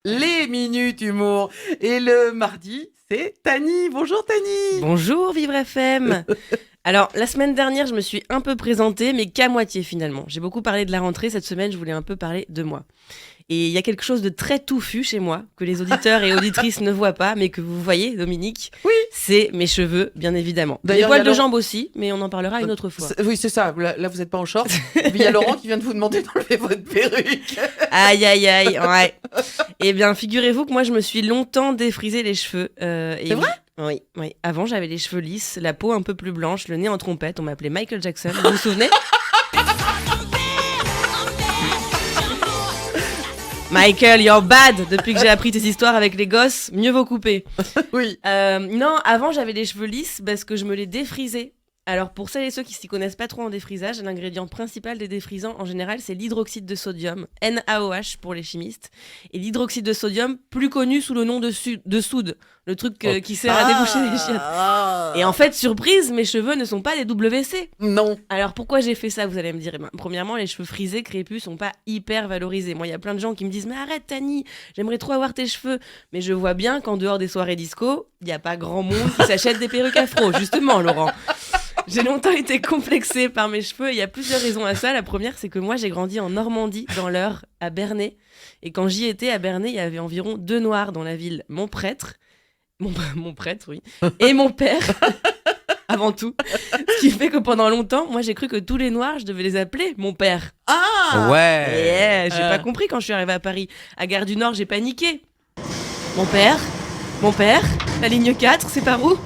les minutes humour. Et le mardi, c'est Tani. Bonjour Tani. Bonjour Vivre FM. Alors, la semaine dernière, je me suis un peu présentée, mais qu'à moitié finalement. J'ai beaucoup parlé de la rentrée. Cette semaine, je voulais un peu parler de moi. Et il y a quelque chose de très touffu chez moi, que les auditeurs et auditrices ne voient pas, mais que vous voyez, Dominique. Oui. C'est mes cheveux, bien évidemment. Les D'ailleurs, poils il y de a jambes aussi, mais on en parlera une autre fois. Oui, c'est ça. Là, vous n'êtes pas en short. Et puis il y a Laurent qui vient de vous demander d'enlever votre perruque. Aïe, aïe, aïe, ouais. Eh bien, figurez-vous que moi, je me suis longtemps défrisé les cheveux. C'est vrai ? Oui, oui. Avant, j'avais les cheveux lisses, la peau un peu plus blanche, le nez en trompette. On m'appelait Michael Jackson. Vous vous souvenez ? Michael, you're bad. Depuis que j'ai appris tes histoires avec les gosses, mieux vaut couper. Oui. Non, avant, j'avais les cheveux lisses parce que je me les défrisais. Alors, pour celles et ceux qui s'y connaissent pas trop en défrisage, l'ingrédient principal des défrisants, en général, c'est l'hydroxyde de sodium, NaOH pour les chimistes, et l'hydroxyde de sodium, plus connu sous le nom de soude, le truc qui sert à déboucher les chiottes. Et en fait, surprise, mes cheveux ne sont pas des WC. Non. Alors, pourquoi j'ai fait ça, vous allez me dire? Premièrement, les cheveux frisés, crépus, sont pas hyper valorisés. Moi, il y a plein de gens qui me disent « Mais arrête, Tani, j'aimerais trop avoir tes cheveux. » Mais je vois bien qu'en dehors des soirées disco, il n'y a pas grand monde qui s'achète des perruques afro, justement, Laurent. J'ai longtemps été complexée par mes cheveux. Il y a plusieurs raisons à ça. La première, c'est que moi, j'ai grandi en Normandie, dans l'Eure, à Bernay. Et quand j'y étais, à Bernay, il y avait environ 2 noirs dans la ville. Mon prêtre, oui, et mon père, avant tout. Ce qui fait que pendant longtemps, moi, j'ai cru que tous les noirs, je devais les appeler mon père. Ah Ouais. J'ai pas compris quand je suis arrivée à Paris. À Gare du Nord, j'ai paniqué. Mon père, la ligne 4, c'est par où?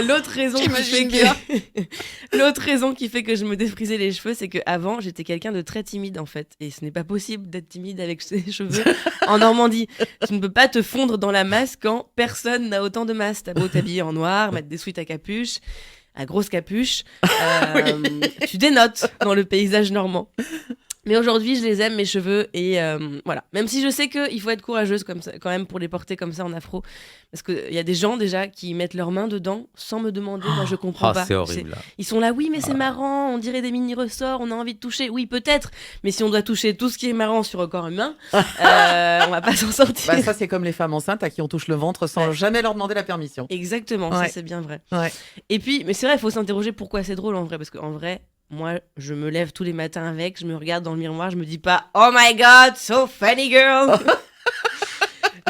L'autre raison qui fait que je me défrisais les cheveux, c'est que avant j'étais quelqu'un de très timide en fait, et ce n'est pas possible d'être timide avec ses cheveux en Normandie. Tu ne peux pas te fondre dans la masse quand personne n'a autant de masse. T'as beau t'habiller en noir, mettre des sweats à grosse capuche, tu dénotes dans le paysage normand. Mais aujourd'hui, je les aime, mes cheveux, et voilà. Même si je sais qu'il faut être courageuse comme ça, quand même pour les porter comme ça en afro. Parce qu'il y a des gens déjà qui mettent leurs mains dedans sans me demander. Moi, je comprends pas. C'est horrible. Ils sont là, oui, mais c'est marrant, on dirait des mini-ressorts, on a envie de toucher. Oui, peut-être, mais si on doit toucher tout ce qui est marrant sur le corps humain, on va pas s'en sortir. Bah, ça, c'est comme les femmes enceintes à qui on touche le ventre sans jamais leur demander la permission. Exactement, Ouais. ça c'est bien vrai. Ouais. Et puis, mais c'est vrai, il faut s'interroger pourquoi c'est drôle en vrai. Parce qu'en vrai, moi, je me lève tous les matins avec, je me regarde dans le miroir, je me dis pas « Oh my God, so funny girl !»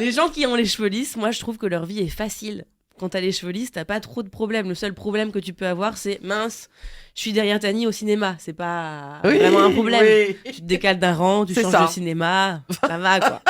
Les gens qui ont les cheveux lisses, moi, je trouve que leur vie est facile. Quand t'as les cheveux lisses, t'as pas trop de problèmes. Le seul problème que tu peux avoir, c'est « Mince, je suis derrière Tani au cinéma. » C'est pas vraiment un problème. Oui. Tu te décales d'un rang, tu C'est changes ça. de cinéma, ça va quoi.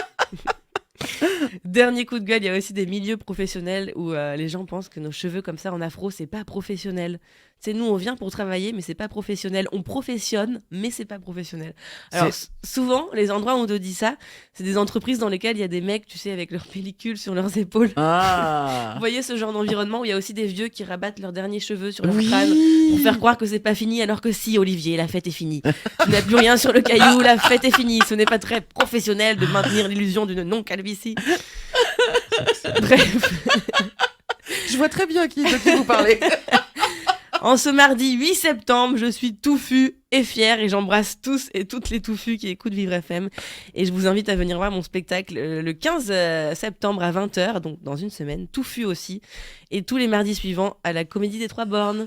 Dernier coup de gueule, il y a aussi des milieux professionnels où les gens pensent que nos cheveux comme ça en afro, c'est pas professionnel. C'est nous, on vient pour travailler, mais c'est pas professionnel. On professionne, mais c'est pas professionnel. Alors souvent, les endroits où on te dit ça, c'est des entreprises dans lesquelles il y a des mecs, tu sais, avec leurs pellicules sur leurs épaules. Ah. Vous voyez ce genre d'environnement où il y a aussi des vieux qui rabattent leurs derniers cheveux sur leur Oui. crâne pour faire croire que c'est pas fini, alors que si, Olivier, la fête est finie. Tu n'as plus rien sur le caillou, la fête est finie. Ce n'est pas très professionnel de maintenir l'illusion d'une non-calvitie. Bref. Je vois très bien de qui vous parlez. En ce mardi 8 septembre, je suis touffue et fière et j'embrasse tous et toutes les touffus qui écoutent Vivre FM. Et je vous invite à venir voir mon spectacle le 15 septembre à 20h, donc dans une semaine, touffu aussi. Et tous les mardis suivants à la Comédie des Trois Bornes.